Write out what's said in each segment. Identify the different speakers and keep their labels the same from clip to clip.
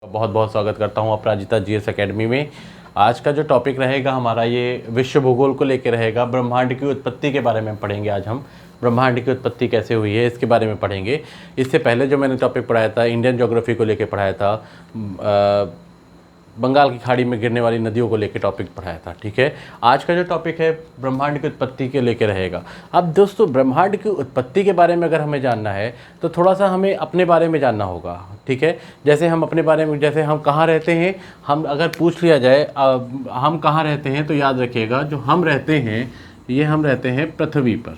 Speaker 1: बहुत बहुत स्वागत करता हूँ अपराजिता जीएस एकेडमी में। आज का जो टॉपिक रहेगा हमारा ये विश्व भूगोल को लेकर रहेगा। ब्रह्मांड की उत्पत्ति के बारे में पढ़ेंगे। आज हम ब्रह्मांड की उत्पत्ति कैसे हुई है इसके बारे में पढ़ेंगे। इससे पहले जो मैंने टॉपिक पढ़ाया था इंडियन ज्योग्राफी को लेकर पढ़ाया था, बंगाल की खाड़ी में गिरने वाली नदियों को लेकर टॉपिक पढ़ाया था। ठीक है, आज का जो टॉपिक है ब्रह्मांड की उत्पत्ति के लेकर रहेगा। अब दोस्तों, ब्रह्मांड की उत्पत्ति के बारे में अगर हमें जानना है तो थोड़ा सा हमें अपने बारे में जानना होगा। ठीक है, जैसे हम अपने बारे में, जैसे हम कहाँ रहते हैं, हम अगर पूछ लिया जाए हम कहाँ रहते हैं तो याद रखिएगा जो हम रहते हैं ये हम रहते हैं पृथ्वी पर।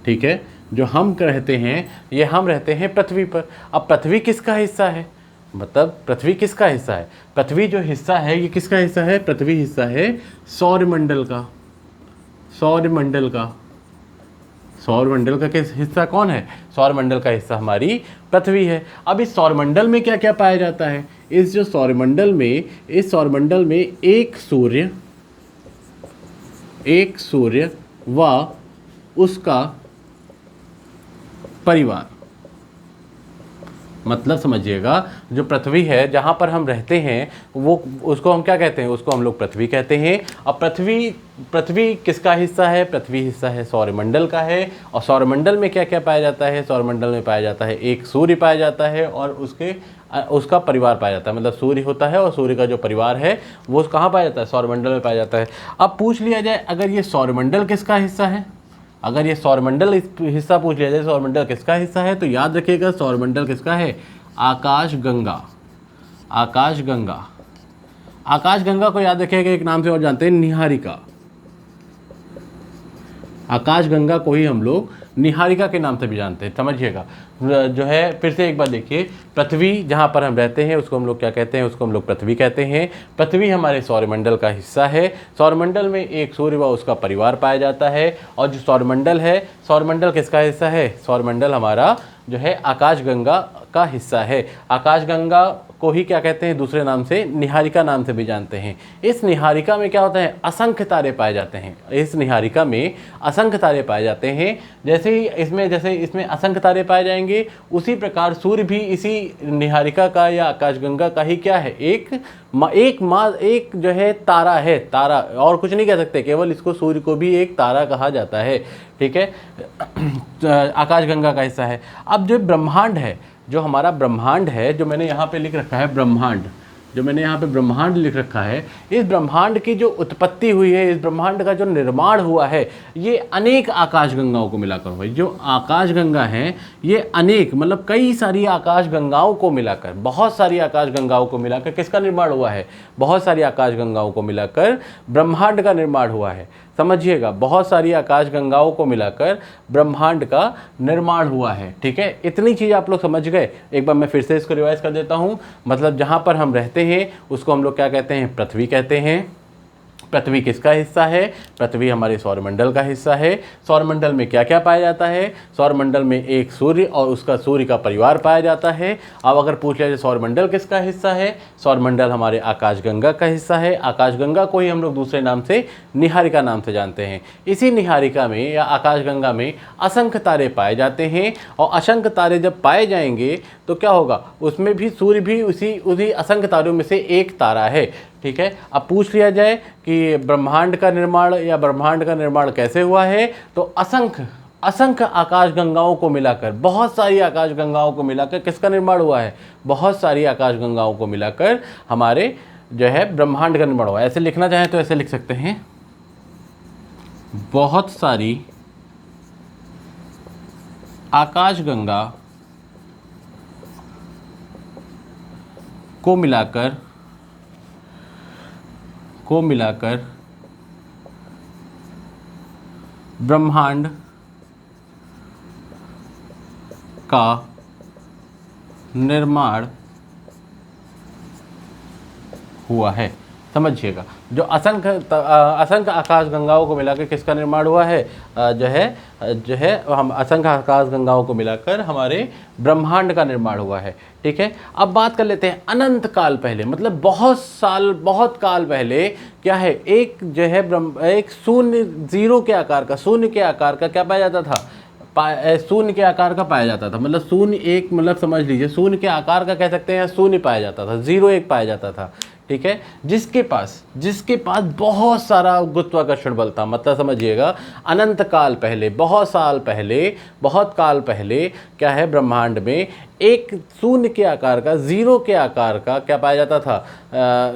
Speaker 1: ठीक है, जो हम रहते हैं ये हम रहते हैं पृथ्वी पर। अब पृथ्वी किसका हिस्सा है, मतलब पृथ्वी किसका हिस्सा है? पृथ्वी जो हिस्सा है ये किसका हिस्सा है? पृथ्वी हिस्सा है सौरमंडल का। सौरमंडल का, सौरमंडल का किस हिस्सा कौन है? सौरमंडल का हिस्सा हमारी पृथ्वी है। अब इस सौरमंडल में क्या क्या पाया जाता है? इस सौरमंडल में एक सूर्य व उसका परिवार, मतलब समझिएगा जो पृथ्वी है जहाँ पर हम रहते हैं वो, उसको हम क्या कहते हैं? उसको हम लोग पृथ्वी कहते हैं। अब पृथ्वी किसका हिस्सा है? पृथ्वी हिस्सा है सौरमंडल का है। और सौरमंडल में क्या क्या पाया जाता है? सौरमंडल में पाया जाता है एक सूर्य पाया जाता है और उसका परिवार पाया जाता है। मतलब सूर्य होता है और सूर्य का जो परिवार है वो कहाँ पाया जाता है? सौरमंडल में पाया जाता है। अब पूछ लिया जाए अगर ये सौरमंडल किसका हिस्सा है, अगर ये सौरमंडल हिस्सा पूछ लिया जाए सौरमंडल किसका हिस्सा है तो याद रखिएगा सौरमंडल किसका है? आकाशगंगा। आकाशगंगा, आकाशगंगा को याद रखिएगा एक नाम से और जानते हैं, निहारिका। आकाशगंगा को ही हम लोग निहारिका के नाम से भी जानते हैं। समझिएगा जो है, फिर से एक बार देखिए, पृथ्वी जहाँ पर हम रहते हैं उसको हम लोग क्या कहते हैं? उसको हम लोग पृथ्वी कहते हैं। पृथ्वी हमारे सौरमंडल का हिस्सा है। सौरमंडल में एक सूर्य व उसका परिवार पाया जाता है। और जो सौरमंडल है, सौरमंडल किसका हिस्सा है? सौरमंडल हमारा जो है आकाशगंगा का हिस्सा है। आकाशगंगा को ही क्या कहते हैं? दूसरे नाम से निहारिका नाम से भी जानते हैं। इस निहारिका में क्या होता है? असंख्य तारे पाए जाते हैं। इस निहारिका में असंख्य तारे पाए जाते हैं। जैसे इसमें असंख्य तारे पाए जाएंगे उसी प्रकार सूर्य भी इसी निहारिका का या आकाशगंगा का ही क्या है? एक जो है तारा है। तारा और कुछ नहीं कह सकते, केवल इसको सूर्य को भी एक तारा कहा जाता है। ठीक है, आकाशगंगा का हिस्सा है। अब जो ब्रह्मांड है, जो हमारा ब्रह्मांड है, जो मैंने यहाँ पे लिख रखा है ब्रह्मांड, जो मैंने यहाँ पे ब्रह्मांड लिख रखा है, इस ब्रह्मांड की जो उत्पत्ति हुई है, इस ब्रह्मांड का जो निर्माण हुआ है, ये अनेक आकाशगंगाओं को मिलाकर हुआ है। जो आकाशगंगा हैं ये अनेक, मतलब कई सारी आकाशगंगाओं को मिलाकर, बहुत सारी आकाशगंगाओं को मिलाकर किसका निर्माण हुआ है? बहुत सारी आकाशगंगाओं को मिलाकर ब्रह्मांड का निर्माण हुआ है। समझिएगा, बहुत सारी आकाशगंगाओं को मिलाकर ब्रह्मांड का निर्माण हुआ है। ठीक है, इतनी चीज़ आप लोग समझ गए। एक बार मैं फिर से इसको रिवाइज कर देता हूँ। मतलब जहाँ पर हम रहते हैं उसको हम लोग क्या कहते हैं? पृथ्वी कहते हैं। पृथ्वी किसका हिस्सा है? पृथ्वी हमारे सौरमंडल का हिस्सा है। सौरमंडल में क्या क्या पाया जाता है? सौरमंडल में एक सूर्य और उसका सूर्य का परिवार पाया जाता है। अब अगर पूछ लिया जाए सौरमंडल किसका हिस्सा है? सौरमंडल हमारे आकाशगंगा का हिस्सा है। आकाशगंगा को ही हम लोग दूसरे नाम से निहारिका नाम से जानते हैं। इसी निहारिका में या आकाशगंगा में असंख्य तारे पाए जाते हैं। और असंख्य तारे जब पाए जाएंगे तो क्या होगा? उसमें भी सूर्य भी उसी असंख्य तारों में से एक तारा है। ठीक है, अब पूछ लिया जाए कि ब्रह्मांड का निर्माण कैसे हुआ है तो असंख्य आकाशगंगाओं को मिलाकर, बहुत सारी आकाशगंगाओं को मिलाकर किसका निर्माण हुआ है? बहुत सारी आकाशगंगाओं को मिलाकर हमारे जो है ब्रह्मांड का निर्माण हुआ है। ऐसे लिखना चाहें तो ऐसे लिख सकते हैं, बहुत सारी आकाशगंगा को मिलाकर ब्रह्मांड का निर्माण हुआ है। समझिएगा, जो असंख्य आकाशगंगाओं को मिलाकर किसका निर्माण हुआ है? जो है हम असंख्य आकाशगंगाओं को मिलाकर हमारे ब्रह्मांड का निर्माण हुआ है। ठीक है, अब बात कर लेते हैं अनंत काल पहले, मतलब बहुत काल पहले क्या है? एक जो है एक शून्य के आकार का क्या पाया जाता था? शून्य के आकार का पाया जाता था, मतलब शून्य एक, मतलब समझ लीजिए शून्य के आकार का कह सकते हैं, शून्य पाया जाता था, 0 1 पाया जाता था, ठीक है। जिसके पास बहुत सारा गुरुत्वाकर्षण बल था, मतलब समझिएगा अनंत काल पहले, बहुत काल पहले क्या है, ब्रह्मांड में एक शून्य के आकार का, 0 के आकार का क्या पाया जाता था,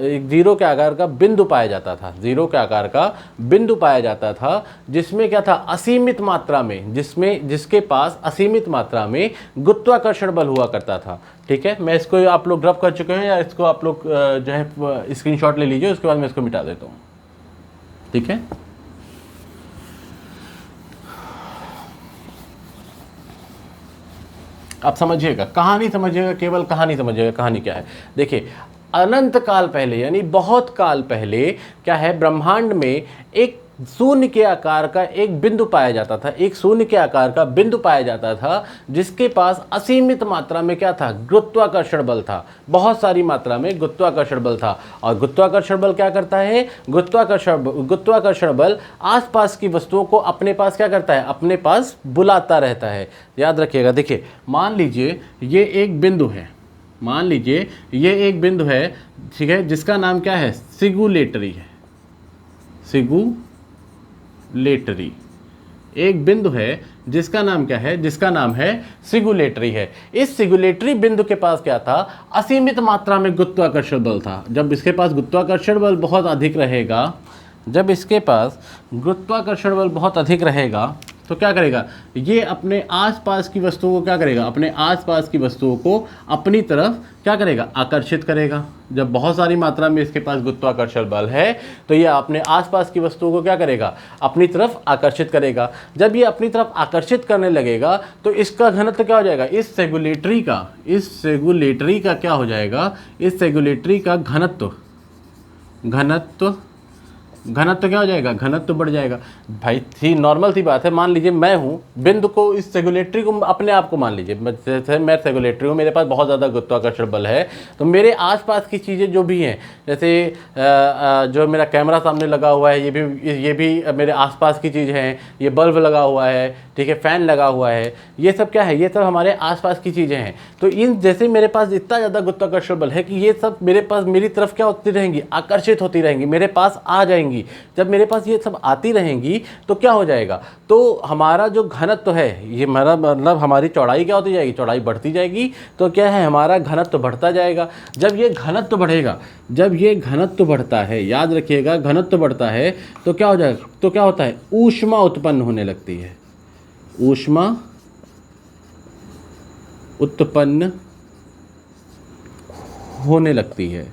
Speaker 1: एक 0 के आकार का बिंदु पाया जाता था, 0 के आकार का बिंदु पाया जाता था, जिसमें क्या था, असीमित मात्रा में, जिसके पास असीमित मात्रा में गुरुत्वाकर्षण बल हुआ करता था, ठीक है। मैं इसको, आप लोग ड्रॉप कर चुके हैं या इसको आप लोग जो है स्क्रीनशॉट ले लीजिए, उसके बाद मैं इसको मिटा देता हूँ, ठीक है। आप समझिएगा, कहानी समझिएगा, केवल कहानी समझिएगा। कहानी क्या है, देखिए अनंत काल पहले, यानी बहुत काल पहले क्या है, ब्रह्मांड में एक शून्य के आकार का एक बिंदु पाया जाता था, एक शून्य के आकार का बिंदु पाया जाता था, जिसके पास असीमित मात्रा में क्या था, गुरुत्वाकर्षण बल था, बहुत सारी मात्रा में गुरुत्वाकर्षण बल था। और गुरुत्वाकर्षण बल क्या करता है, गुरुत्वाकर्षण बल आसपास की वस्तुओं को अपने पास क्या करता है, अपने पास बुलाता रहता है। याद रखिएगा, देखिए मान लीजिए ये एक बिंदु है, मान लीजिए ये एक बिंदु है, ठीक है, जिसका नाम क्या है, सिगुलेटरी है, सिगुलेटरी एक बिंदु है जिसका नाम क्या है, जिसका नाम है सिगुलेटरी है। इस सिगुलेटरी बिंदु के पास क्या था, असीमित मात्रा में गुरुत्वाकर्षण बल था। जब इसके पास गुरुत्वाकर्षण बल बहुत अधिक रहेगा, जब इसके पास गुरुत्वाकर्षण बल बहुत अधिक रहेगा तो क्या करेगा, ये अपने आसपास की वस्तुओं को क्या करेगा, अपने आसपास की वस्तुओं को अपनी तरफ क्या करेगा, आकर्षित करेगा। जब बहुत सारी मात्रा में इसके पास गुरुत्वाकर्षण बल है तो ये अपने आसपास की वस्तुओं को क्या करेगा, अपनी तरफ आकर्षित करेगा। जब ये अपनी तरफ आकर्षित करने लगेगा तो इसका घनत्व क्या हो जाएगा, इस सेगुलेटरी का क्या हो जाएगा, इस सेगुलेटरी का घनत्व क्या हो जाएगा, घनत्व बढ़ जाएगा। भाई थी नॉर्मल सी बात है, मान लीजिए मैं हूँ, बिंदु को, इस सेगुलेटरी को अपने आप को मान लीजिए, जैसे मैं सेगुलेटरी हूँ, मेरे पास बहुत ज़्यादा गुरुत्वाकर्षण बल है, तो मेरे आसपास की चीज़ें जो भी हैं, जैसे जो मेरा कैमरा सामने लगा हुआ है, ये भी मेरे आसपास की चीज़ है, ये बल्ब लगा हुआ है, ठीक है, फ़ैन लगा हुआ है, ये सब क्या है, ये सब हमारे आसपास की चीज़ें हैं। तो इन जैसे मेरे पास इतना ज़्यादा गुरुत्वाकर्षण बल है कि ये सब मेरे पास, मेरी तरफ क्या होती रहेंगी, आकर्षित होती रहेंगी, मेरे पास आ जाएंगी। जब मेरे पास ये सब आती रहेंगी तो क्या हो जाएगा, तो हमारा जो घनत्व है, ये हमारा मतलब हमारी चौड़ाई क्या होती जाएगी, चौड़ाई बढ़ती जाएगी, तो क्या है, हमारा घनत्व बढ़ता जाएगा। जब ये घनत्व बढ़ेगा, जब ये घनत्व बढ़ता है, याद रखिएगा घनत्व बढ़ता है तो क्या हो जाएगा, तो क्या होता है, ऊष्मा उत्पन्न होने लगती है, ऊष्मा उत्पन्न होने लगती है,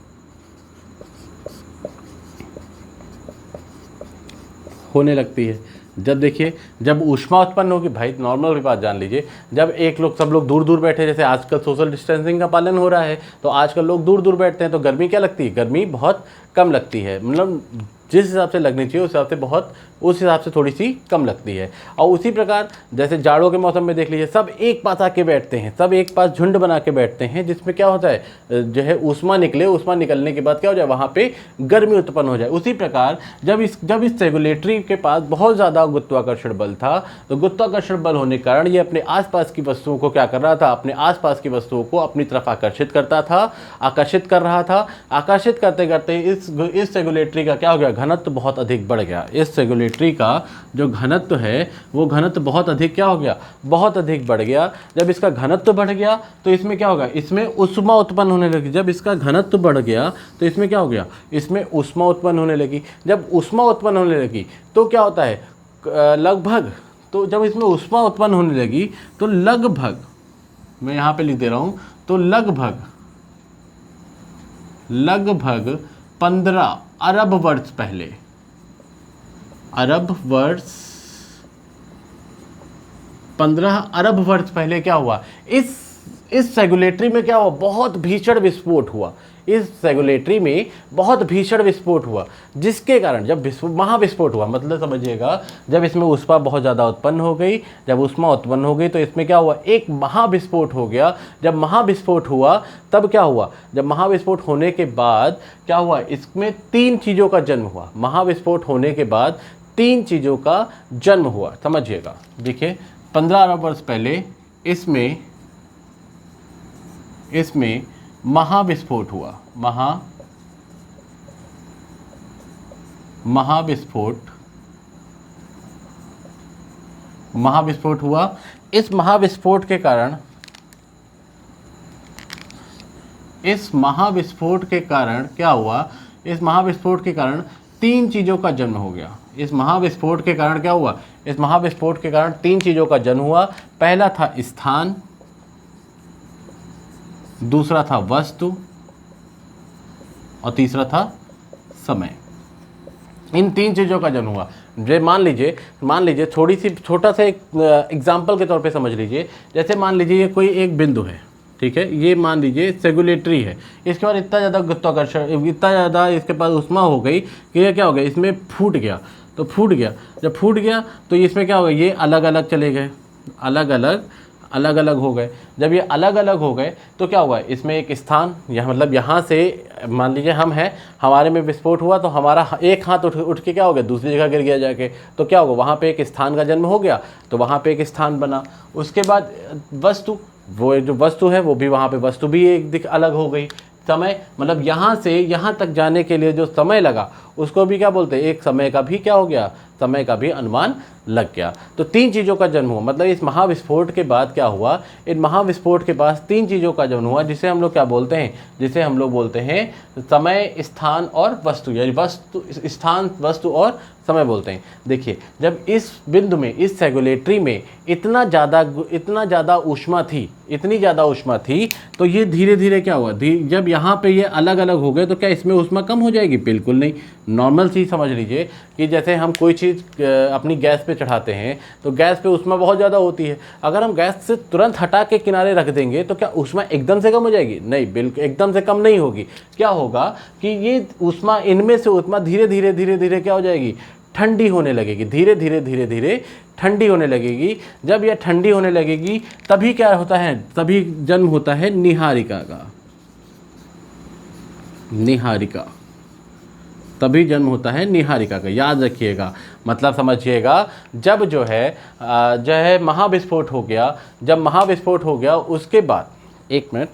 Speaker 1: होने लगती है। जब देखिए, जब ऊष्मा उत्पन्न होगी, भाई नॉर्मल बात जान लीजिए, जब सब लोग दूर दूर बैठे, जैसे आजकल सोशल डिस्टेंसिंग का पालन हो रहा है, तो आजकल लोग दूर दूर बैठते हैं, तो गर्मी क्या लगती है, गर्मी बहुत कम लगती है, मतलब जिस हिसाब से लगनी चाहिए उस हिसाब से थोड़ी सी कम लगती है। और उसी प्रकार जैसे जाड़ों के मौसम में देख लीजिए, सब एक पास आके बैठते हैं, सब एक पास झुंड बना के बैठते हैं, जिसमें क्या होता है, जो है ऊष्मा निकलने के बाद क्या हो जाए, वहाँ पे गर्मी उत्पन्न हो जाए। उसी प्रकार जब इस रेगुलेटरी के पास बहुत ज़्यादा गुरुत्वाकर्षण बल था, तो गुरुत्वाकर्षण बल होने के कारण ये अपने आसपास की वस्तुओं को क्या कर रहा था, अपने आसपास की वस्तुओं को अपनी तरफ आकर्षित कर रहा था। आकर्षित करते करते इस रेगुलेटरी का क्या हो गया, घनत्व बहुत अधिक बढ़ गया। इस रेगुलेटरी का जो घनत्व है वो घनत्व बहुत अधिक क्या हो गया, बहुत अधिक बढ़ गया। जब इसका घनत्व बढ़ गया तो इसमें क्या होगा, इसमें ऊष्मा उत्पन्न होने लगी। जब इसका घनत्व बढ़ गया तो इसमें क्या हो गया, इसमें ऊष्मा उत्पन्न होने लगी। जब ऊष्मा उत्पन्न होने लगी तो क्या होता है, लगभग, तो जब इसमें ऊष्मा उत्पन्न होने लगी तो लगभग, मैं यहाँ पे लिख दे रहा हूँ, तो लगभग 15 अरब वर्ष पहले, 15 अरब वर्ष पहले क्या हुआ, इस रेगुलेटरी में क्या हुआ, बहुत भीषण विस्फोट हुआ। इस रेगुलेटरी में बहुत भीषण विस्फोट हुआ, जिसके कारण जब महाविस्फोट हुआ, मतलब समझिएगा, जब इसमें ऊष्मा बहुत ज़्यादा उत्पन्न हो गई, जब ऊष्मा उत्पन्न हो गई तो इसमें क्या हुआ, एक महाविस्फोट हो गया। जब महाविस्फोट हुआ तब क्या हुआ, जब महाविस्फोट होने के बाद क्या हुआ, इसमें 3 चीज़ों का जन्म हुआ। महाविस्फोट होने के बाद 3 चीज़ों का जन्म हुआ, समझिएगा। देखिए 15 अरब वर्ष पहले इसमें महाविस्फोट हुआ। महाविस्फोट हुआ। इस महाविस्फोट के कारण क्या हुआ? इस महाविस्फोट के कारण 3 चीज़ों का जन्म हो गया। इस महाविस्फोट के कारण क्या हुआ? इस महाविस्फोट के कारण 3 चीज़ों का जन्म हुआ। पहला था स्थान, दूसरा था वस्तु और तीसरा था समय। इन 3 चीज़ों का जन्म हुआ। मान लीजिए छोटा सा एक एग्जाम्पल के तौर पे समझ लीजिए। जैसे मान लीजिए ये कोई एक बिंदु है, ठीक है, ये मान लीजिए सेगुलेटरी है। इसके बाद इतना ज़्यादा गुरुत्वाकर्षण, इतना ज़्यादा इसके पास ऊष्मा हो गई कि ये क्या हो गया, इसमें फूट गया। तो फूट गया, जब फूट गया तो इसमें क्या हो गया, ये अलग अलग चले गए, अलग अलग हो गए। जब ये अलग अलग हो गए तो क्या हुआ, इसमें एक स्थान, यह मतलब यहाँ से मान लीजिए हम हैं, हमारे में विस्फोट हुआ तो हमारा एक हाथ उठ के क्या हो गया, दूसरी जगह गिर गया जाके। तो क्या होगा, वहाँ पे एक स्थान का जन्म हो गया, तो वहाँ पे एक स्थान बना। उसके बाद वस्तु, वो जो वस्तु है वो भी, वहाँ पे वस्तु भी एक दिख अलग हो गई। समय मतलब यहाँ से यहाँ तक जाने के लिए जो समय लगा उसको भी क्या बोलते हैं, एक समय का भी क्या हो गया, समय का भी अनुमान लग गया। तो 3 चीज़ों का जन्म हुआ। मतलब इस महाविस्फोट के बाद क्या हुआ, इन महाविस्फोट के बाद 3 चीज़ों का जन्म हुआ, जिसे हम लोग क्या बोलते हैं, जिसे हम लोग बोलते हैं समय, स्थान और वस्तु, यानी स्थान, वस्तु और समय बोलते हैं। देखिए, जब इस बिंदु में, इस सेगुलेटरी में इतना ज़्यादा ऊष्मा थी, इतनी ज़्यादा ऊष्मा थी, तो ये धीरे धीरे क्या हुआ, जब यहाँ पे ये अलग अलग हो गए तो क्या इसमें ऊष्मा कम हो जाएगी? बिल्कुल नहीं। नॉर्मल चीज़ समझ लीजिए कि जैसे हम कोई चीज़ अपनी गैस पे चढ़ाते हैं तो गैस पे ऊष्मा बहुत ज़्यादा होती है। अगर हम गैस से तुरंत हटा के किनारे रख देंगे तो क्या ऊष्मा एकदम से कम हो जाएगी? नहीं, बिल्कुल एकदम से कम नहीं होगी। क्या होगा कि ये ऊष्मा, इनमें से ऊष्मा धीरे धीरे क्या हो जाएगी, ठंडी होने लगेगी। धीरे धीरे ठंडी होने लगेगी। जब यह ठंडी होने लगेगी तभी क्या होता है, तभी जन्म होता है निहारिका का। तभी जन्म होता है निहारिका का। याद रखिएगा, मतलब समझिएगा, जब जो है महाविस्फोट हो गया, जब महाविस्फोट हो गया उसके बाद, एक मिनट,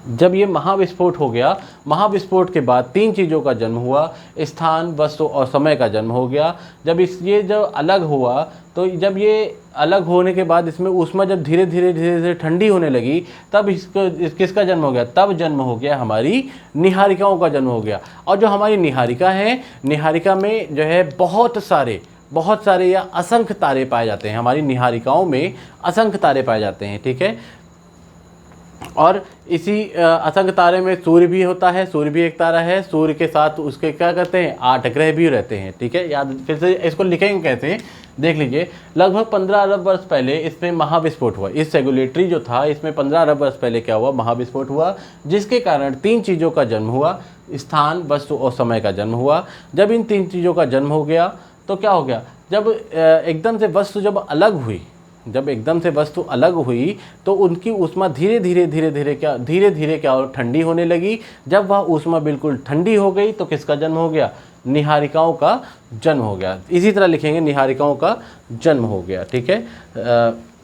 Speaker 1: जब ये महाविस्फोट हो गया, महाविस्फोट के बाद 3 चीज़ों का जन्म हुआ, स्थान, वस्तु और समय का जन्म हो गया। जब ये जो अलग हुआ, तो जब ये अलग होने के बाद इसमें ऊष्मा जब धीरे धीरे ठंडी होने लगी, तब किसका जन्म हो गया? तब जन्म हो गया हमारी निहारिकाओं का जन्म हो गया। और जो हमारी निहारिका है, निहारिका में जो है बहुत सारे या असंख्य तारे पाए जाते हैं। हमारी निहारिकाओं में असंख्य तारे पाए जाते हैं, ठीक है। और इसी असंख्य तारे में सूर्य भी होता है, सूर्य भी एक तारा है। सूर्य के साथ उसके क्या करते हैं, 8 ग्रह भी रहते हैं, ठीक है। याद, फिर से इसको लिखेंगे कैसे, देख लीजिए। लगभग 15 अरब वर्ष पहले इसमें महाविस्फोट हुआ। इस सेगुलेटरी जो था, इसमें 15 अरब वर्ष पहले क्या हुआ, महाविस्फोट हुआ, जिसके कारण 3 चीज़ों का जन्म हुआ, स्थान, वस्तु और समय का जन्म हुआ। जब इन 3 चीज़ों का जन्म हो गया तो क्या हो गया, जब एकदम से वस्तु जब एकदम से वस्तु अलग हुई तो उनकी ऊष्मा धीरे धीरे क्या ठंडी होने लगी। जब वह ऊष्मा बिल्कुल ठंडी हो गई तो किसका जन्म हो गया, निहारिकाओं का जन्म हो गया। इसी तरह लिखेंगे, निहारिकाओं का जन्म हो गया, ठीक है।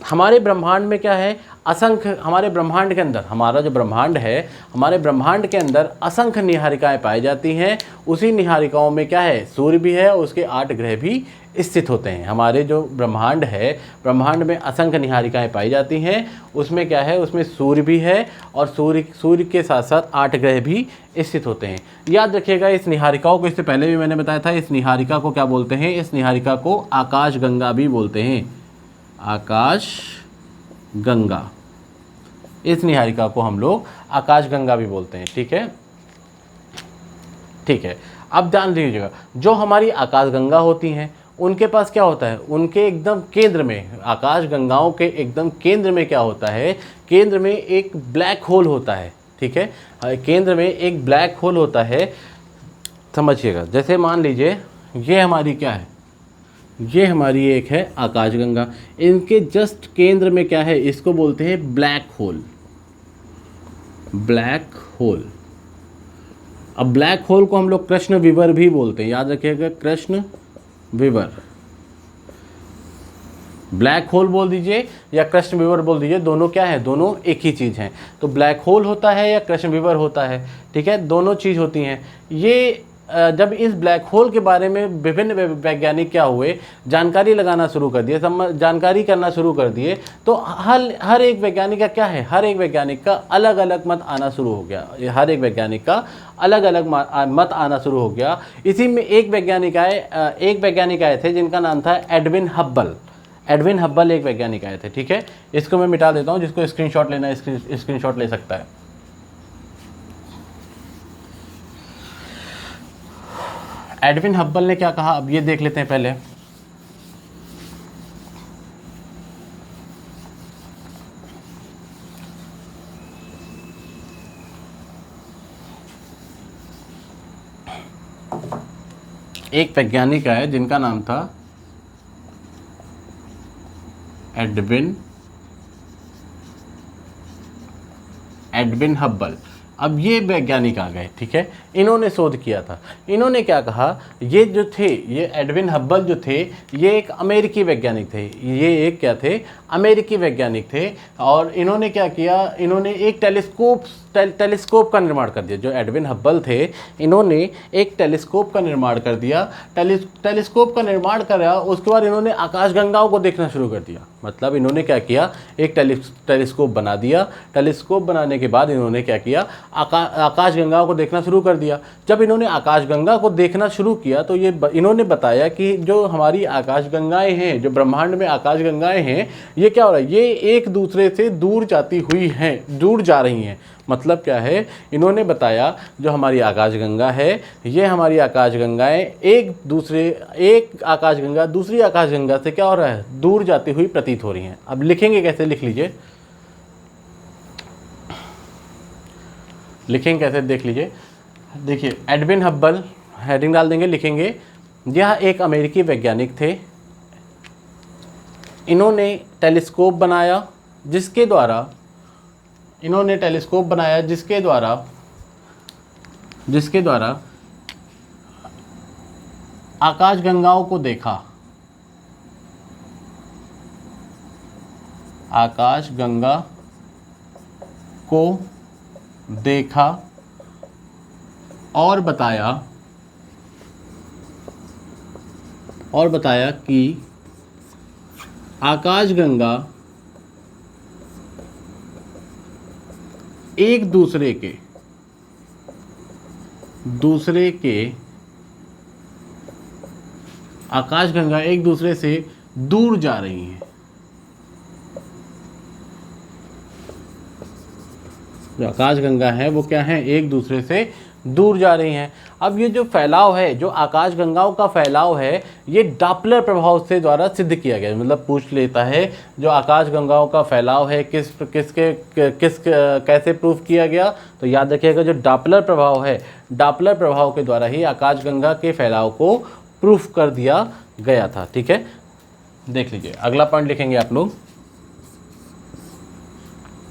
Speaker 1: हमारे ब्रह्मांड में क्या है, असंख्य, हमारे ब्रह्मांड के अंदर, हमारा जो ब्रह्मांड है, हमारे ब्रह्मांड के अंदर असंख्य निहारिकाएं पाई जाती हैं। उसी निहारिकाओं में क्या है, सूर्य भी है और उसके 8 ग्रह भी स्थित होते हैं। हमारे जो ब्रह्मांड है, ब्रह्मांड में असंख्य निहारिकाएं पाई जाती हैं। उसमें क्या है, उसमें सूर्य भी है और सूर्य के साथ साथ 8 ग्रह भी स्थित होते हैं। याद रखिएगा, इस निहारिकाओं को, इससे पहले भी मैंने बताया था, इस निहारिका को क्या बोलते हैं, इस निहारिका को आकाश गंगा भी बोलते हैं। आकाश गंगा, इस निहारिका को हम लोग आकाश गंगा भी बोलते हैं, ठीक है, ठीक है। अब ध्यान दीजिएगा, जो हमारी आकाश गंगा होती हैं उनके पास क्या होता है, उनके एकदम केंद्र में, आकाश गंगाओं के एकदम केंद्र में क्या होता है, केंद्र में एक ब्लैक होल होता है, ठीक है। केंद्र में एक ब्लैक होल होता है, समझिएगा। जैसे मान लीजिए ये हमारी क्या है, ये हमारी एक है आकाशगंगा। इनके जस्ट केंद्र में क्या है, इसको बोलते हैं ब्लैक होल। Black hole. अब ब्लैक होल को हम लोग कृष्ण विवर भी बोलते हैं, याद रखिएगा, कृष्ण विवर। ब्लैक होल बोल दीजिए या कृष्ण विवर बोल दीजिए, दोनों क्या है, दोनों एक ही चीज़ हैं। तो ब्लैक होल होता है या कृष्ण विवर होता है, ठीक है, दोनों चीज़ होती हैं। ये जब इस ब्लैक होल के बारे में विभिन्न वैज्ञानिक क्या हुए, जानकारी लगाना शुरू कर दिए, जानकारी करना शुरू कर दिए, तो हर एक वैज्ञानिक का क्या है, हर एक वैज्ञानिक का अलग अलग मत आना शुरू हो गया। हर एक वैज्ञानिक का अलग अलग मत आना शुरू हो गया। इसी में एक वैज्ञानिक आए थे जिनका नाम था एडविन हब्बल। एडविन हब्बल एक वैज्ञानिक आए थे, ठीक है। इसको मैं मिटा देता हूँ, जिसको स्क्रीनशॉट लेना है स्क्रीनशॉट ले सकता है। एडविन हब्बल ने क्या कहा, अब ये देख लेते हैं पहले। एक वैज्ञानिक है जिनका नाम था एडविन हब्बल। अब ये वैज्ञानिक आ गए, ठीक है, इन्होंने शोध किया था। इन्होंने क्या कहा, ये जो थे, ये एडविन हब्बल जो थे, ये एक अमेरिकी वैज्ञानिक थे। ये एक क्या थे, अमेरिकी वैज्ञानिक थे। और इन्होंने क्या किया, इन्होंने एक टेलीस्कोप का निर्माण कर दिया। जो एडविन हब्बल थे, इन्होंने एक टेलीस्कोप का निर्माण कर दिया। टेलीस्कोप का निर्माण करा, उसके बाद इन्होंने आकाशगंगाओं को देखना शुरू कर दिया। मतलब इन्होंने क्या किया, एक टेलीस्कोप बना दिया। टेलीस्कोप बनाने के बाद इन्होंने क्या किया, आकाशगंगाओं को देखना शुरू कर दिया। जब इन्होंने आकाशगंगा को देखना शुरू किया तो इन्होंने बताया कि जो हमारी आकाशगंगाएं हैं, जो ब्रह्मांड में आकाशगंगाएं हैं, ये क्या हो रहा है, ये एक दूसरे से दूर जाती हुई हैं, दूर जा रही हैं। मतलब क्या है, इन्होंने बताया जो हमारी आकाशगंगा है, ये हमारी आकाशगंगाएं एक आकाशगंगा दूसरी आकाशगंगा से क्या हो रहा है, दूर जाती हुई प्रतीत हो रही हैं। अब लिखेंगे कैसे, लिख लीजिए, लिखेंगे कैसे देख लीजिए। देखिए, एडविन हब्बल, हेडिंग डाल देंगे, लिखेंगे, यह एक अमेरिकी वैज्ञानिक थे। इन्होंने टेलीस्कोप बनाया जिसके द्वारा आकाशगंगाओं को देखा, आकाशगंगा को देखा और बताया कि आकाशगंगा एक दूसरे से दूर जा रही हैं। जो आकाशगंगा है वो क्या है, एक दूसरे से दूर जा रही हैं। अब ये जो फैलाव है, जो आकाशगंगाओं का फैलाव है, ये डॉपलर प्रभाव से द्वारा सिद्ध किया गया। मतलब पूछ लेता है जो आकाशगंगाओं का फैलाव है कैसे प्रूफ किया गया, तो याद रखिएगा जो डॉपलर प्रभाव है, डॉपलर प्रभाव के द्वारा ही आकाशगंगा के फैलाव को प्रूफ कर दिया गया था। ठीक है, देख लीजिए, अगला पॉइंट लिखेंगे आप लोग,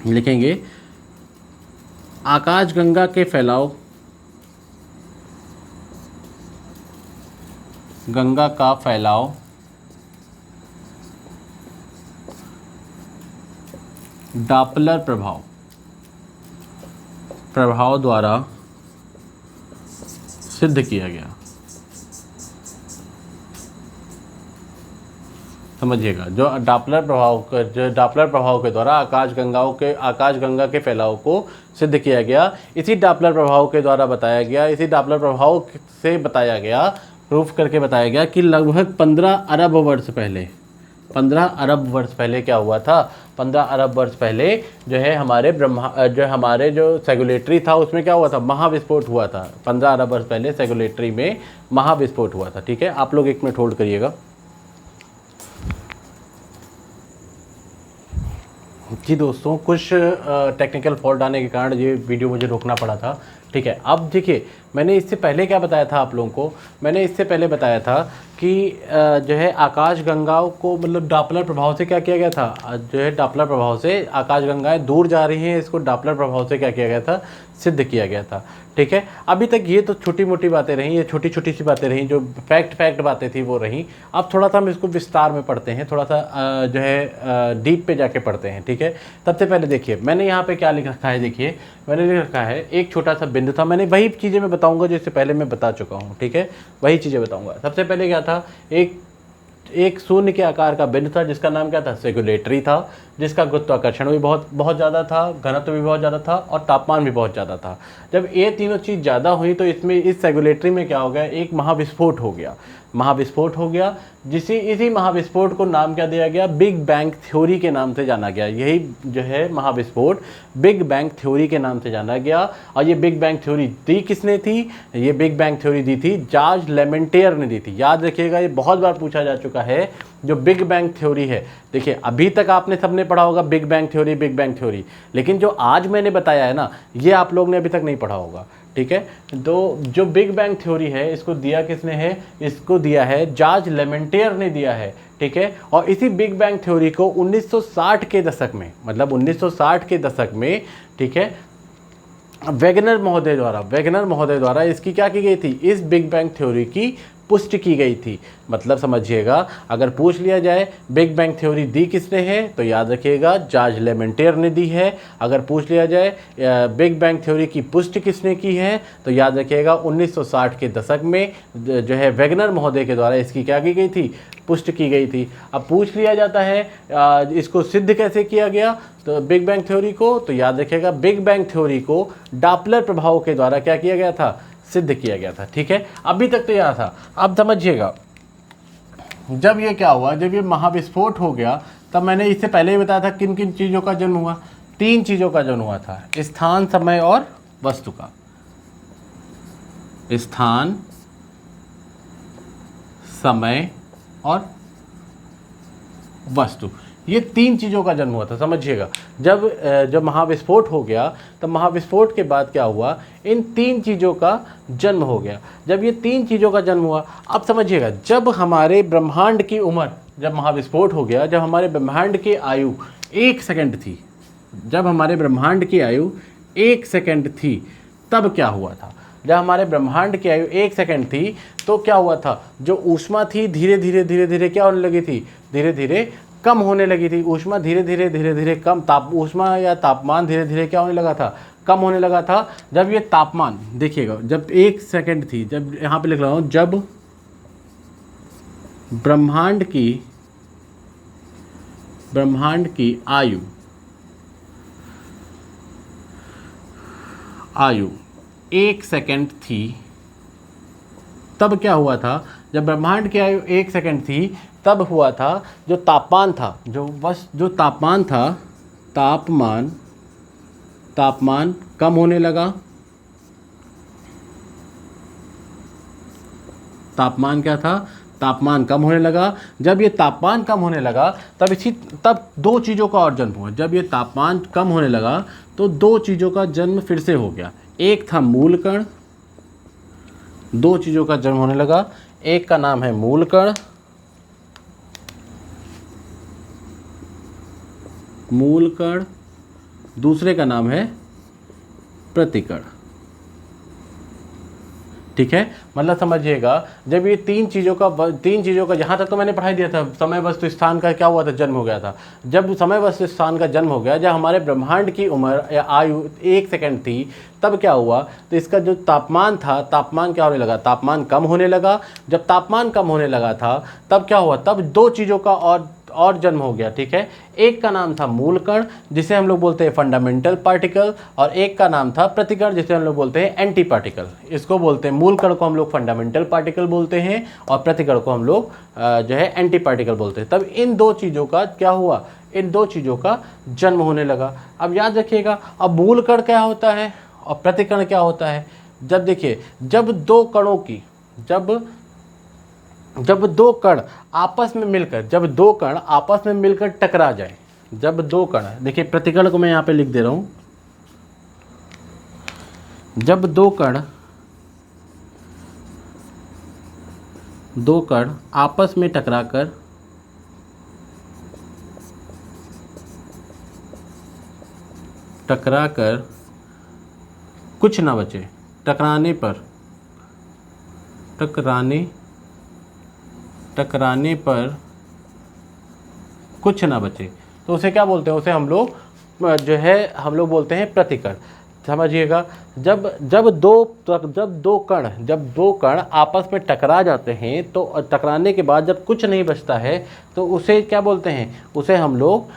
Speaker 1: लिखेंगे आकाशगंगा के फैलाव, गंगा का फैलाव डॉपलर प्रभाव द्वारा सिद्ध किया गया। समझिएगा, जो डॉपलर प्रभाव के द्वारा आकाशगंगा के फैलाव को सिद्ध किया गया, इसी डॉपलर प्रभाव के द्वारा बताया गया, इसी डॉपलर प्रभाव से बताया गया, प्रूफ करके बताया गया कि लगभग 15 अरब वर्ष पहले क्या हुआ था, 15 अरब वर्ष पहले जो है हमारे जो सेगुलेटरी था उसमें क्या हुआ था, महाविस्फोट हुआ था। 15 अरब वर्ष पहले सेगुलेटरी में महाविस्फोट हुआ था। ठीक है, आप लोग एक मिनट होल्ड करिएगा। जी दोस्तों, कुछ टेक्निकल फॉल्ट आने के कारण ये वीडियो मुझे रोकना पड़ा था। ठीक है, अब देखिए, मैंने इससे पहले क्या बताया था आप लोगों को, मैंने इससे पहले बताया था कि जो है आकाशगंगाओं को मतलब डॉपलर प्रभाव से क्या किया गया था, जो है डॉपलर प्रभाव से आकाशगंगाएं दूर जा रही हैं, इसको डॉपलर प्रभाव से क्या किया गया था, सिद्ध किया गया था। ठीक है। अभी तक ये तो छोटी मोटी बातें रहीं, ये छोटी छोटी सी बातें रहीं, जो फैक्ट बातें थी वो रहीं। अब थोड़ा सा हम इसको विस्तार में पढ़ते हैं, थोड़ा सा जो है डीप पे जाके पढ़ते हैं, ठीक है। सबसे पहले देखिए मैंने यहाँ पे क्या लिख रखा है, देखिए मैंने लिख रखा है एक छोटा सा बिंदु था। मैंने वही चीज़ें मैं बताऊँगा जिससे पहले मैं बता चुका हूँ, ठीक है, वही चीज़ें बताऊँगा। सबसे पहले क्या था, एक शून्य के आकार का बिंदु था जिसका नाम क्या था, सेगुलेटरी था, जिसका गुरुत्वाकर्षण भी बहुत ज़्यादा था, घनत्व भी बहुत ज़्यादा था और तापमान भी बहुत ज़्यादा था। जब ये तीनों चीज़ ज़्यादा हुई तो इसमें इस सेगुलेटरी में क्या हो गया, एक महाविस्फोट हो गया, इसी महाविस्फोट को नाम क्या दिया गया, बिग बैंग थ्योरी के नाम से जाना गया। यही जो है महाविस्फोट बिग बैंग थ्योरी के नाम से जाना गया। और ये बिग बैंग थ्योरी दी किसने थी, ये बिग बैंग थ्योरी दी थी जॉर्ज लेमेंटियर ने दी थी। याद रखिएगा, ये बहुत बार पूछा जा चुका है। जो बिग बैंग थ्योरी है, देखिए अभी तक आपने सबने पढ़ा होगा बिग बैंग थ्योरी, लेकिन जो आज मैंने बताया है ना, ये आप लोग ने अभी तक नहीं पढ़ा होगा, ठीक है। तो जो बिग बैंग थ्योरी है, इसको दिया किसने है, इसको दिया है जॉर्ज लेमेंटियर ने दिया है, ठीक है। और इसी बिग बैंग थ्योरी को 1960 के दशक में, मतलब 1960 के दशक में, ठीक है, वेगनर महोदय द्वारा इसकी क्या की गई थी, इस बिग बैंग थ्योरी की पुष्टि की गई थी। मतलब समझिएगा, अगर पूछ लिया जाए बिग बैंग थ्योरी दी किसने है, तो याद रखिएगा जॉर्ज लेमेंटियर ने दी है। अगर पूछ लिया जाए बिग बैंग थ्योरी की पुष्टि किसने की है, तो याद रखिएगा 1960 के दशक में जो है वेगनर महोदय के द्वारा इसकी क्या की गई थी, पुष्टि की गई थी। अब पूछ लिया जाता है इसको सिद्ध कैसे किया गया, तो बिग बैंग थ्योरी को, तो याद रखिएगा बिग बैंग थ्योरी को डॉपलर प्रभाव के द्वारा क्या किया गया था, सिद्ध किया गया था, ठीक है। अभी तक तो यह था। अब समझिएगा, जब ये क्या हुआ, जब ये महाविस्फोट हो गया, तब मैंने इससे पहले ही बताया था किन किन चीज़ों का जन्म हुआ, 3 चीज़ों का जन्म हुआ था, स्थान, समय और वस्तु का। स्थान, समय और वस्तु, ये 3 चीज़ों का जन्म हुआ था। समझिएगा, जब महाविस्फोट हो गया, तब महाविस्फोट के बाद क्या हुआ, इन 3 चीज़ों का जन्म हो गया। जब ये 3 चीज़ों का जन्म हुआ, अब समझिएगा, जब हमारे ब्रह्मांड की उम्र, जब महाविस्फोट हो गया, जब हमारे ब्रह्मांड की आयु 1 सेकंड थी, जब हमारे ब्रह्मांड की आयु 1 सेकंड थी, तब क्या हुआ था, जब हमारे ब्रह्मांड की आयु 1 सेकंड थी, तो क्या हुआ था, जो ऊष्मा थी धीरे धीरे क्या होने लगी थी, धीरे धीरे कम होने लगी थी। ऊष्मा धीरे धीरे कम, ऊष्मा या तापमान धीरे धीरे क्या होने लगा था, कम होने लगा था। जब ये तापमान देखिएगा, जब 1 सेकंड थी, जब यहाँ पे लिख रहा हूँ, जब ब्रह्मांड की आयु 1 सेकंड थी, तब क्या हुआ था, जब ब्रह्मांड की आयु 1 सेकंड थी, तब हुआ था जो तापमान था, जो तापमान था, तापमान कम होने लगा। तापमान क्या था, तापमान कम होने लगा। जब ये तापमान कम होने लगा, तब 2 चीज़ों का और जन्म हुआ। जब ये तापमान कम होने लगा, तो 2 चीज़ों का जन्म फिर से हो गया। एक था मूल कण, 2 चीज़ों का जन्म होने लगा। एक का नाम है मूल कण, दूसरे का नाम है प्रतिकण, ठीक है। मतलब समझिएगा, जब ये 3 चीज़ों का यहाँ तक तो मैंने पढ़ाई दिया था, समय वस्तु स्थान का क्या हुआ था, जन्म हो गया था। जब समय वस्तु स्थान का जन्म हो गया, जब हमारे ब्रह्मांड की उम्र या आयु 1 सेकंड थी, तब क्या हुआ, तो इसका जो तापमान था, तापमान क्या होने लगा, तापमान कम होने लगा। जब तापमान कम होने लगा था, तब क्या हुआ, तब 2 चीज़ों का और जन्म हो गया, ठीक है। एक का नाम था मूल कण, जिसे हम लोग बोलते हैं फंडामेंटल पार्टिकल, और एक का नाम था प्रतिकण, जिसे हम लोग बोलते हैं एंटी पार्टिकल। इसको बोलते हैं, मूल कण को हम लोग फंडामेंटल पार्टिकल बोलते हैं और प्रतिकण को हम लोग जो है एंटी पार्टिकल बोलते हैं। तब इन 2 चीज़ों का क्या हुआ, इन 2 चीज़ों का जन्म होने लगा। अब याद रखिएगा, अब मूल कण क्या होता है और प्रतिकण क्या होता है। जब देखिए, जब 2 कणों की जब 2 कण आपस में मिलकर टकरा जाए, जब 2 कण, देखिए प्रतिकण को मैं यहाँ पे लिख दे रहा हूँ, जब 2 कण आपस में टकराकर कुछ ना बचे, टकराने पर कुछ ना बचे तो उसे क्या बोलते हैं, उसे हम लोग बोलते हैं प्रतिकण। समझिएगा, जब दो कण आपस में टकरा जाते हैं तो टकराने के बाद जब कुछ नहीं बचता है तो उसे क्या बोलते हैं, उसे हम लोग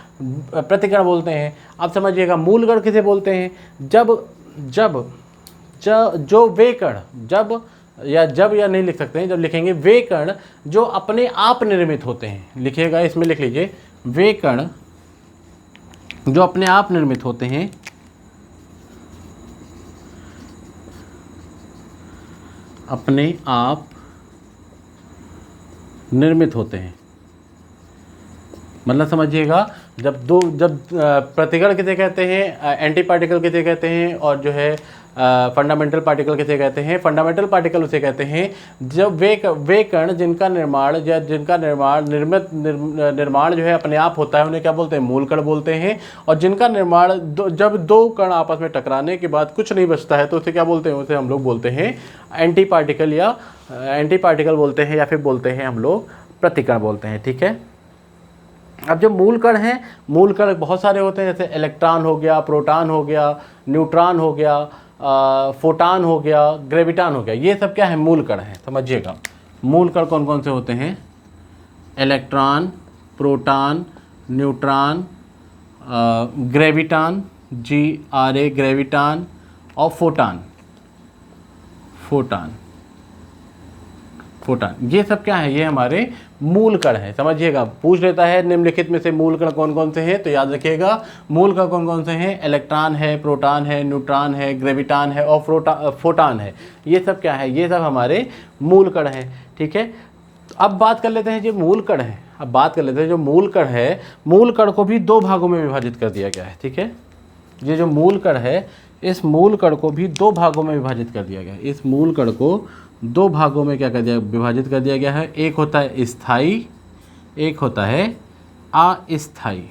Speaker 1: प्रतिकण बोलते हैं। अब समझिएगा मूल कण किसे बोलते हैं, जो वे कण जब या नहीं लिख सकते हैं, जब लिखेंगे वे कण जो अपने आप निर्मित होते हैं। लिखिएगा, इसमें लिख लीजिए, वे कण जो अपने आप निर्मित होते हैं, अपने आप निर्मित होते हैं। मतलब समझिएगा, जब प्रतिकण किसे कहते हैं, एंटी पार्टिकल किसे कहते हैं, और जो है फंडामेंटल पार्टिकल किसे कहते हैं। फंडामेंटल पार्टिकल उसे कहते हैं जब वे कण जिनका निर्माण निर्माण जो है अपने आप होता है, उन्हें क्या बोलते हैं, मूल कण बोलते हैं। और जिनका निर्माण जब दो कण आपस में टकराने के बाद कुछ नहीं बचता है तो उसे क्या बोलते हैं, उसे हम लोग बोलते हैं एंटी पार्टिकल बोलते हैं, या फिर बोलते हैं हम लोग प्रतिकण बोलते हैं। ठीक है। अब जो मूल कण हैं, मूल कण बहुत सारे होते हैं, जैसे इलेक्ट्रॉन हो गया, प्रोटॉन हो गया, न्यूट्रॉन हो गया, फोटान हो गया, ग्रेविटान हो गया, ये सब क्या है, मूल कण हैं। समझिएगा, मूल कण कौन कौन से होते हैं, इलेक्ट्रॉन, प्रोटॉन, न्यूट्रॉन, ग्रेविटान, GRA ग्रेविटान, और फोटान। ये सब क्या है, ये हमारे मूल कण है। समझिएगा, पूछ लेता है निम्नलिखित में से मूल कण कौन कौन से हैं, तो याद रखिएगा मूल कण कौन कौन से हैं, इलेक्ट्रॉन है, प्रोटॉन है, न्यूट्रॉन है, ग्रेविटान है, और फोटान है। ये सब क्या है, ये सब हमारे मूल कण हैं। ठीक है। अब बात कर लेते हैं जो मूल कण है, जो मूल कण है, मूल कण को भी दो भागों में विभाजित कर दिया गया है। ठीक है। ये जो मूल कण है, इस मूल कण को भी दो भागों में विभाजित कर दिया गया है। इस मूल कण को दो भागों में क्या कर दिया, विभाजित कर दिया गया है। एक होता है स्थायी, एक होता है अस्थायी।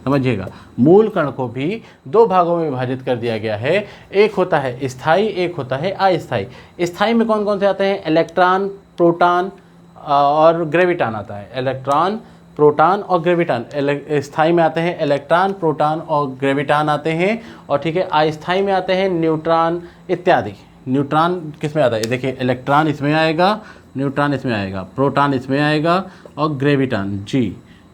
Speaker 1: समझिएगा, मूल कण को भी दो भागों में विभाजित कर दिया गया है। एक होता है स्थायी, एक होता है अस्थायी। स्थायी में कौन कौन से आते हैं, इलेक्ट्रॉन, प्रोटॉन और ग्रेविटान आता है। इलेक्ट्रॉन, प्रोटॉन और ग्रेविटान। स्थायी में आते हैं इलेक्ट्रॉन, प्रोटॉन और ग्रेविटान आते हैं। और ठीक है, अस्थायी में आते हैं न्यूट्रॉन इत्यादि। न्यूट्रॉन किस में आता है, देखिए इलेक्ट्रॉन इसमें आएगा, न्यूट्रॉन इसमें आएगा, प्रोटॉन इसमें आएगा, और ग्रेविटान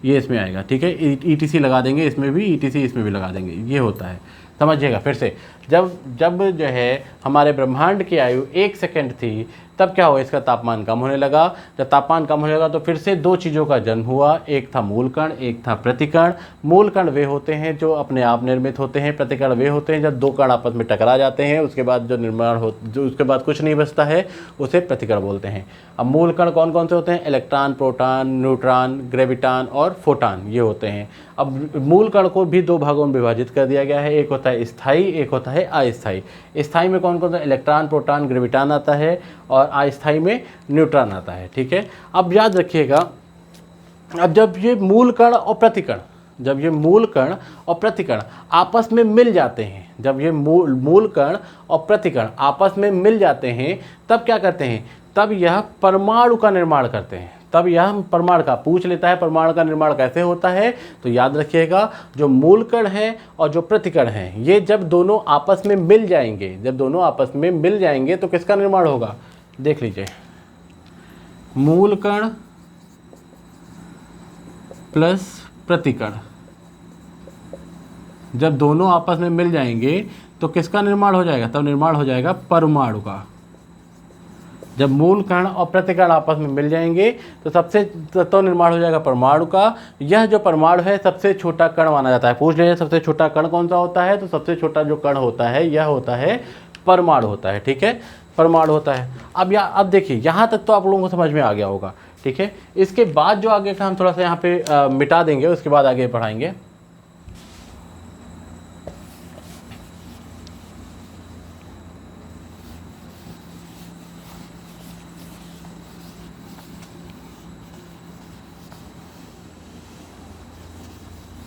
Speaker 1: ये इसमें आएगा। ठीक है। ETC लगा देंगे इसमें भी, ETC इसमें भी लगा देंगे, ये होता है। समझिएगा फिर से, जब जो है हमारे ब्रह्मांड की आयु 1 सेकंड थी, तब क्या हुआ, इसका तापमान कम होने लगा। जब तापमान कम होने लगा तो फिर से दो चीज़ों का जन्म हुआ, एक था मूल कण, एक था प्रतिकण। मूल कण वे होते हैं जो अपने आप निर्मित होते हैं, प्रतिकण वे होते हैं जब दो कण आपस में टकरा जाते हैं, उसके बाद उसके बाद कुछ नहीं बचता है, उसे प्रतिकण बोलते हैं। अब मूल कण कौन कौन से होते हैं, इलेक्ट्रॉन, प्रोटॉन, न्यूट्रॉन, ग्रेविटान और फोटान, ये होते हैं। अब मूल कण को भी दो भागों में विभाजित कर दिया गया है। एक होता है स्थायी, एक होता है अस्थायी। स्थायी में कौन कौन सा, इलेक्ट्रॉन, प्रोटॉन, ग्रेविटान आता है, और अस्थायी में न्यूट्रॉन आता है। ठीक है। अब याद रखिएगा, अब जब ये मूल कण और प्रतिकण आपस में मिल जाते हैं, जब ये मूल कण और प्रतिकण आपस में मिल जाते हैं, तब क्या करते हैं, तब यह परमाणु का निर्माण करते हैं। तब यह परमाणु का पूछ लेता है, परमाणु का निर्माण कैसे होता है, तो याद रखिएगा, जो मूल कण है और जो प्रतिकण है, ये जब दोनों आपस में मिल जाएंगे, तो किसका निर्माण होगा, देख लीजिए, मूल कण प्लस प्रतिकण जब दोनों आपस में मिल जाएंगे तो किसका निर्माण हो जाएगा, तब निर्माण हो जाएगा परमाणु का। जब मूल कण और प्रतिकण आपस में मिल जाएंगे तो निर्माण हो जाएगा परमाणु का। यह जो परमाणु है सबसे छोटा कण माना जाता है। पूछ लीजिए सबसे छोटा कण कौन सा होता है, तो सबसे छोटा जो कण होता है यह होता है परमाणु होता है। ठीक है, परमाणु होता है। अब देखिए, यहाँ तक तो आप लोगों को समझ में आ गया होगा। ठीक है, इसके बाद जो आगे का हम थोड़ा सा यहाँ पे मिटा देंगे, उसके बाद आगे पढ़ाएंगे।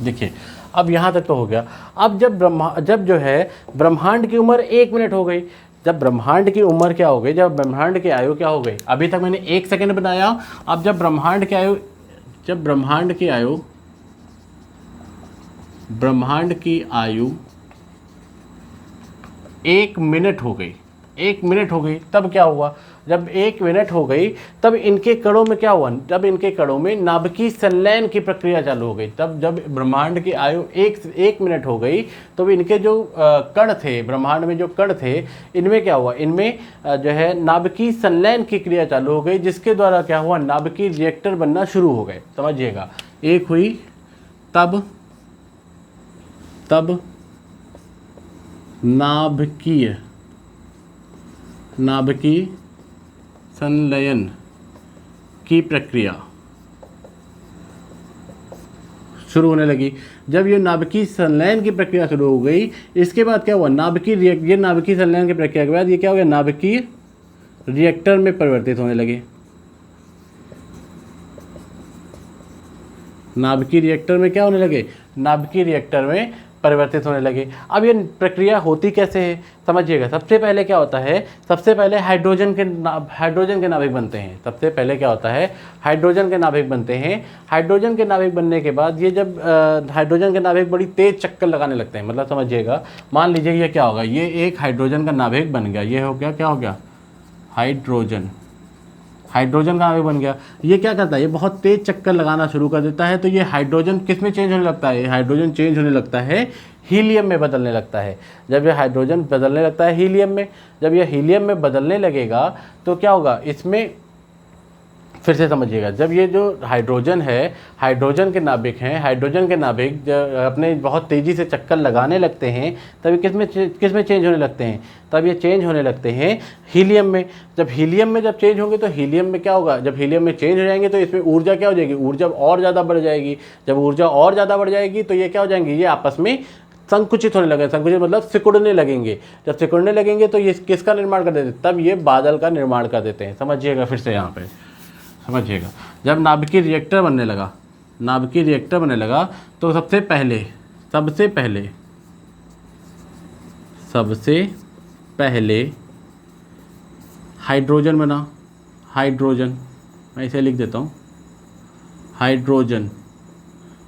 Speaker 1: देखिए, अब यहाँ तक तो हो गया। अब जब जो है ब्रह्मांड की उम्र 1 मिनट हो गई, जब ब्रह्मांड की उम्र क्या हो गई, जब ब्रह्मांड की आयु क्या हो गई, अभी तक मैंने 1 सेकंड बनाया, अब जब ब्रह्मांड की आयु 1 मिनट हो गई, 1 मिनट हो गई, तब क्या हुआ, जब 1 मिनट हो गई तब इनके कणों में क्या हुआ, तब इनके कणों में नाभिकीय संलयन की प्रक्रिया चालू हो गई। तब जब ब्रह्मांड की आयु 1 मिनट हो गई तो इनके जो कण थे, ब्रह्मांड में जो कण थे, इनमें क्या हुआ, इनमें जो है नाभिकीय संलयन की क्रिया चालू हो गई, जिसके द्वारा क्या हुआ, नाभिकीय रिएक्टर बनना शुरू हो गए। समझिएगा, एक हुई तब नाभिकीय संलयन की प्रक्रिया शुरू होने लगी। जब ये नाभिकीय संलयन की प्रक्रिया शुरू हो गई, इसके बाद क्या हुआ, नाभिकीय संलयन की प्रक्रिया के बाद ये क्या हो गया, नाभिकीय रिएक्टर में परिवर्तित होने लगे। नाभिकीय रिएक्टर में क्या होने लगे, नाभिकीय रिएक्टर में परिवर्तित होने लगे। अब ये प्रक्रिया होती कैसे है, समझिएगा। सबसे पहले क्या होता है, सबसे पहले हाइड्रोजन के नाभिक बनते हैं। सबसे पहले क्या होता है, हाइड्रोजन के नाभिक बनते हैं। हाइड्रोजन के नाभिक बनने के बाद ये जब हाइड्रोजन के नाभिक बड़ी तेज चक्कर लगाने लगते हैं, मतलब समझिएगा, मान लीजिए ये क्या होगा, ये एक हाइड्रोजन का नाभिक बन गया, ये हो गया, क्या हो गया, हाइड्रोजन का नाभिक बन गया। ये क्या करता है, ये बहुत तेज चक्कर लगाना शुरू कर देता है। तो ये हाइड्रोजन किस में चेंज होने लगता है, हाइड्रोजन चेंज होने लगता है हीलियम में बदलने लगता है। जब ये हाइड्रोजन बदलने लगता है हीलियम में, जब ये हीलियम में बदलने लगेगा तो क्या होगा, इसमें फिर से समझिएगा, जब ये जो हाइड्रोजन है, हाइड्रोजन के नाभिक हैं, हाइड्रोजन के नाभिक जब अपने बहुत तेज़ी से चक्कर लगाने लगते हैं, तब ये किस में चेंज होने लगते हैं, तब ये चेंज होने लगते हैं हीलियम में। जब हीलियम में जब चेंज होंगे तो हीलियम में क्या होगा, जब हीलियम में चेंज हो जाएंगे तो इसमें ऊर्जा क्या हो जाएगी, ऊर्जा और ज़्यादा बढ़ जाएगी। जब ऊर्जा और ज़्यादा बढ़ जाएगी तो ये क्या हो जाएंगे, ये आपस में संकुचित होने लगे। संकुचित मतलब सिकुड़ने लगेंगे। जब सिकुड़ने लगेंगे तो ये किसका निर्माण कर देते हैं, तब ये बादल का निर्माण कर देते हैं। समझिएगा, फिर से यहाँ पे समझिएगा, जब नाभिकीय रिएक्टर बनने लगा, तो सबसे पहले हाइड्रोजन बना। हाइड्रोजन, मैं इसे लिख देता हूँ,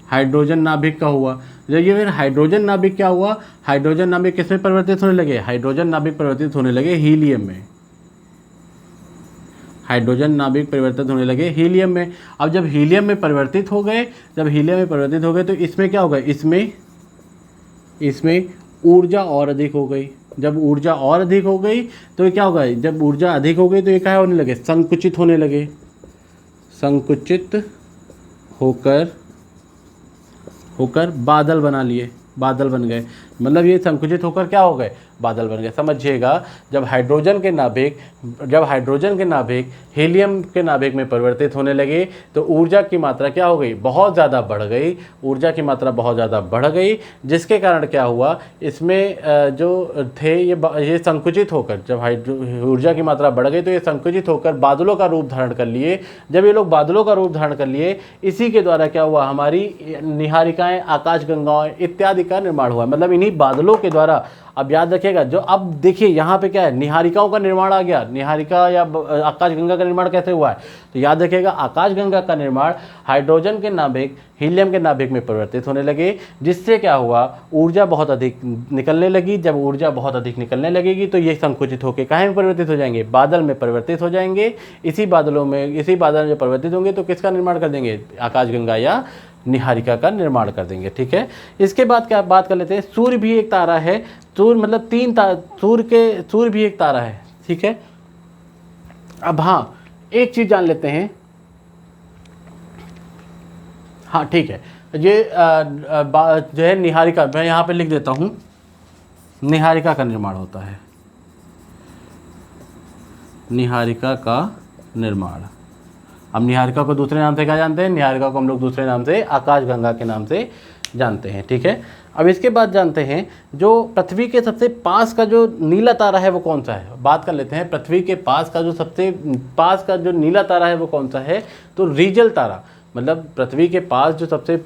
Speaker 1: हाइड्रोजन नाभिक का हुआ। जब ये फिर हाइड्रोजन नाभिक क्या हुआ, हाइड्रोजन नाभिक किस में परिवर्तित होने लगे, हाइड्रोजन नाभिक परिवर्तित होने लगे हीलियम में। हाइड्रोजन नाभिक परिवर्तित होने लगे हीलियम में। अब जब हीलियम में परिवर्तित हो गए, तो इसमें क्या होगा, इसमें ऊर्जा और अधिक हो गई। जब ऊर्जा और अधिक हो गई तो ये क्या होगा, जब ऊर्जा अधिक हो गई तो ये क्या होने लगे, संकुचित होने लगे। संकुचित होकर बादल बना लिए, बादल बन गए। मतलब ये संकुचित होकर क्या हो गए, बादल बन गए। समझिएगा, जब हाइड्रोजन के नाभिक हीलियम के नाभिक में परिवर्तित होने लगे तो ऊर्जा की मात्रा क्या हो गई, बहुत ज़्यादा बढ़ गई। ऊर्जा की मात्रा बहुत ज़्यादा बढ़ गई, जिसके कारण क्या हुआ, इसमें जो थे ये संकुचित होकर, जब ऊर्जा की मात्रा बढ़ गई तो ये संकुचित होकर बादलों का रूप धारण कर लिए। जब ये लोग बादलों का रूप धारण कर लिए, इसी के द्वारा क्या हुआ, हमारी निहारिकाएँ, आकाशगंगाएँ इत्यादि का निर्माण हुआ। मतलब इन्हीं बादलों के द्वारा। अब याद रखिएगा, जो अब देखिए यहाँ पे क्या है, निहारिकाओं का निर्माण आ गया। निहारिका या आकाशगंगा का निर्माण कैसे हुआ है, तो याद रखिएगा, आकाशगंगा का निर्माण हाइड्रोजन के नाभिक हीलियम के नाभिक में परिवर्तित होने लगे, जिससे क्या हुआ, ऊर्जा बहुत अधिक निकलने लगी। जब ऊर्जा बहुत अधिक निकलने लगेगी तो ये संकुचित होकर कहाँ में परिवर्तित हो जाएंगे, बादल में परिवर्तित हो जाएंगे। इसी बादल में जब परिवर्तित होंगे तो किसका निर्माण कर देंगे, आकाशगंगा या निहारिका का निर्माण कर देंगे। ठीक है, इसके बाद क्या बात कर लेते हैं, सूर्य भी एक तारा है। सूर्य मतलब सूर्य भी एक तारा है। ठीक है, अब हाँ, एक चीज जान लेते हैं। हाँ ठीक है, ये जो है निहारिका, मैं यहाँ पे लिख देता हूँ, निहारिका का निर्माण होता है। निहारिका का निर्माण। अब निहारिका को दूसरे नाम से क्या जानते हैं, निहारिका को हम लोग दूसरे नाम से आकाशगंगा के नाम से जानते हैं। ठीक है, अब इसके बाद जानते हैं जो पृथ्वी के सबसे पास का जो नीला तारा है वो कौन सा है। बात कर लेते हैं, पृथ्वी के पास का जो सबसे पास का जो नीला तारा है वो कौन सा है, तो रीजल तारा। मतलब पृथ्वी के पास जो सबसे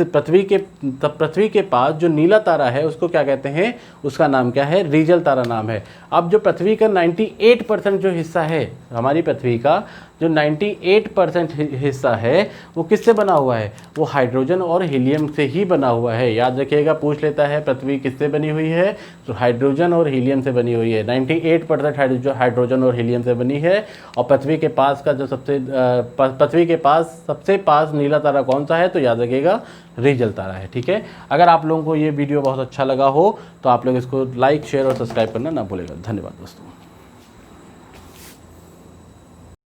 Speaker 1: पृथ्वी के पास जो नीला तारा है उसको क्या कहते हैं, उसका नाम क्या है, रीजल तारा नाम है। अब जो पृथ्वी का 98% जो हिस्सा है, हमारी पृथ्वी का जो 98% हिस्सा है वो किससे बना हुआ है, वो हाइड्रोजन और हीलियम से ही बना हुआ है। याद रखिएगा, पूछ लेता है पृथ्वी किससे बनी हुई है, तो हाइड्रोजन और हीलियम से बनी हुई है। 98% हाइड्रोजन और हीलियम से बनी है। और पृथ्वी के पास का जो पृथ्वी के पास सबसे पास नीला तारा कौन सा है, तो याद रखिएगा रीजल तारा है। ठीक है, अगर आप लोगों को ये वीडियो बहुत अच्छा लगा हो तो आप लोग इसको लाइक, शेयर और सब्सक्राइब करना ना भूलेगा। धन्यवाद दोस्तों।